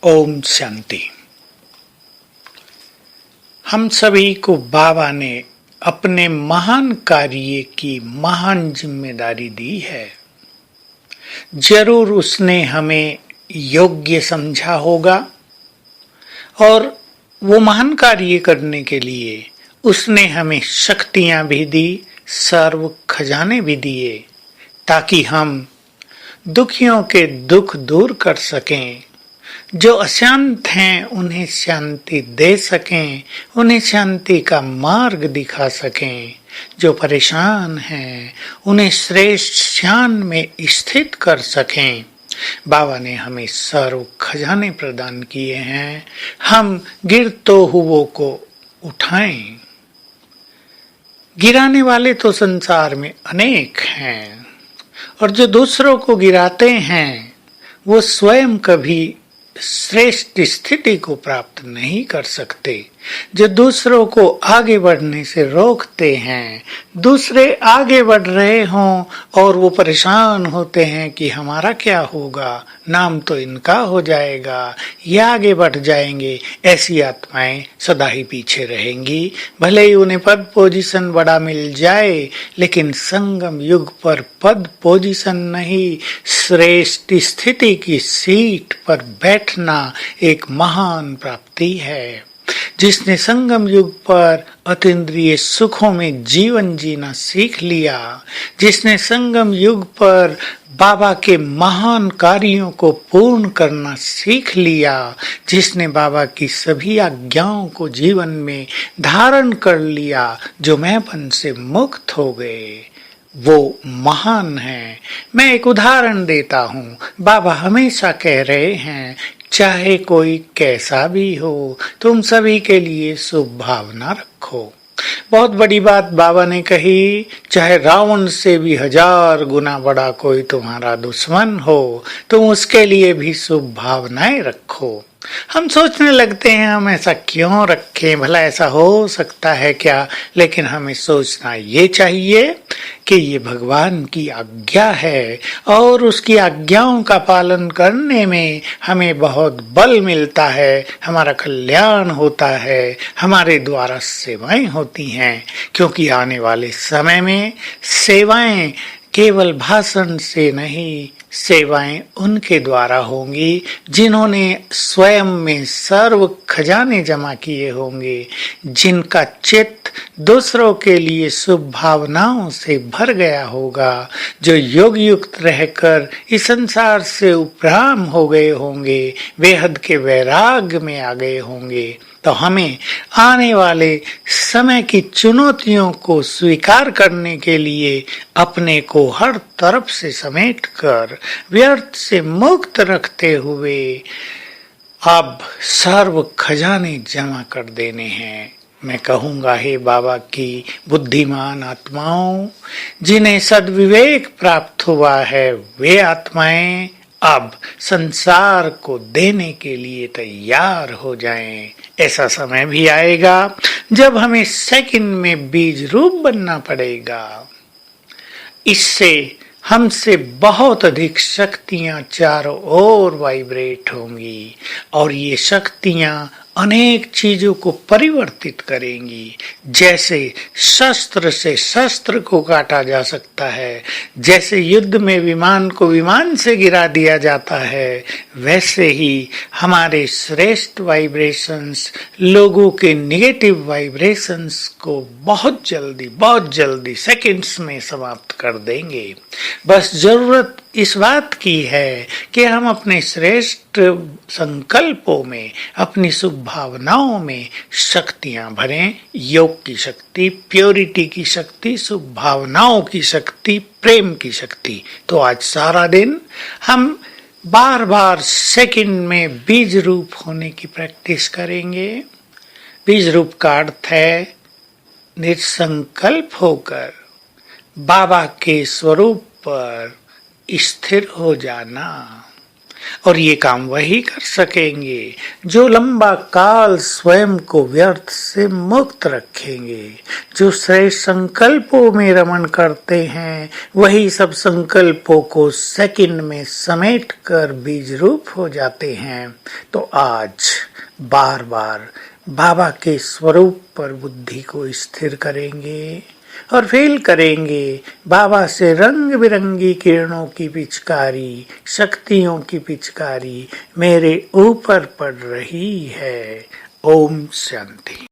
ओम शांति। हम सभी को बाबा ने अपने महान कार्य की महान जिम्मेदारी दी है। जरूर उसने हमें योग्य समझा होगा और वो महान कार्य करने के लिए उसने हमें शक्तियां भी दी, सर्व खजाने भी दिए, ताकि हम दुखियों के दुख दूर कर सकें, जो अशांत हैं उन्हें शांति दे सकें, उन्हें शांति का मार्ग दिखा सकें, जो परेशान हैं उन्हें श्रेष्ठ शान में स्थित कर सकें। बाबा ने हमें सर्व खजाने प्रदान किए हैं। हम गिरतो हुओं को उठाएं। गिराने वाले तो संसार में अनेक हैं, और जो दूसरों को गिराते हैं वो स्वयं कभी श्रेष्ठ स्थिति को प्राप्त नहीं कर सकते। जो दूसरों को आगे बढ़ने से रोकते हैं, दूसरे आगे बढ़ रहे हों और वो परेशान होते हैं कि हमारा क्या होगा, नाम तो इनका हो जाएगा, ये आगे बढ़ जाएंगे, ऐसी आत्माएं सदा ही पीछे रहेंगी। भले ही उन्हें पद पोजीशन बड़ा मिल जाए, लेकिन संगम युग पर पद पोजीशन नहीं, श्रेष्ठ स्थिति की सीट पर बैठना एक महान प्राप्ति है। जिसने संगम युग पर अतीन्द्रिय सुखों में जीवन जीना सीख लिया, जिसने संगम युग पर बाबा के महान कार्यों को पूर्ण करना सीख लिया, जिसने बाबा की सभी आज्ञाओं को जीवन में धारण कर लिया, जो मैंपन से मुक्त हो गए, वो महान है। मैं एक उदाहरण देता हूँ। बाबा हमेशा कह रहे हैं, चाहे कोई कैसा भी हो, तुम सभी के लिए शुभ भावना रखो। बहुत बड़ी बात बाबा ने कही, चाहे रावण से भी 1000 गुना बड़ा कोई तुम्हारा दुश्मन हो, तुम उसके लिए भी शुभ भावनाएं रखो। हम सोचने लगते हैं हम ऐसा क्यों रखें, भला ऐसा हो सकता है क्या? लेकिन हमें सोचना ये चाहिए कि ये भगवान की आज्ञा है और उसकी आज्ञाओं का पालन करने में हमें बहुत बल मिलता है, हमारा कल्याण होता है, हमारे द्वारा सेवाएं होती हैं। क्योंकि आने वाले समय में सेवाएं केवल भाषण से नहीं, सेवाएं उनके द्वारा होंगी जिन्होंने स्वयं में सर्व खजाने जमा किए होंगे, जिनका चित्त दूसरों के लिए शुभ भावनाओं से भर गया होगा, जो योग युक्त रहकर इस संसार से उपराम हो गए होंगे, बेहद के वैराग्य में आ गए होंगे। तो हमें आने वाले समय की चुनौतियों को स्वीकार करने के लिए अपने को हर तरफ से समेटकर व्यर्थ से मुक्त रखते हुए अब सर्व खजाने जमा कर देने हैं। मैं कहूँगा, हे बाबा की बुद्धिमान आत्माओं, जिन्हें सद्विवेक प्राप्त हुआ है, वे आत्माएं अब संसार को देने के लिए तैयार हो जाएं। ऐसा समय भी आएगा जब हमें सेकंड में बीज रूप बनना पड़ेगा। इससे हमसे बहुत अधिक शक्तियां चारों ओर वाइब्रेट होंगी और ये शक्तियां अनेक चीजों को परिवर्तित करेंगी। जैसे शस्त्र से शस्त्र को काटा जा सकता है, जैसे युद्ध में विमान को विमान से गिरा दिया जाता है, वैसे ही हमारे श्रेष्ठ वाइब्रेशंस लोगों के निगेटिव वाइब्रेशंस को बहुत जल्दी सेकंड्स में समाप्त कर देंगे। बस जरूरत इस बात की है कि हम अपने श्रेष्ठ संकल्पों में, अपनी शुभ भावनाओं में शक्तियां भरें। योग की शक्ति, प्योरिटी की शक्ति, शुभ भावनाओं की शक्ति, प्रेम की शक्ति। तो आज सारा दिन हम बार बार सेकंड में बीज रूप होने की प्रैक्टिस करेंगे। बीज रूप का अर्थ है निसंकल्प होकर बाबा के स्वरूप पर स्थिर हो जाना। और ये काम वही कर सकेंगे जो लंबा काल स्वयं को व्यर्थ से मुक्त रखेंगे। जो श्रेष्ठ संकल्पों में रमण करते हैं वही सब संकल्पों को सेकंड में समेट कर बीज रूप हो जाते हैं। तो आज बार बार बाबा के स्वरूप पर बुद्धि को स्थिर करेंगे और फील करेंगे बाबा से रंग बिरंगी किरणों की पिचकारी, शक्तियों की पिचकारी मेरे ऊपर पड़ रही है। ओम शांति।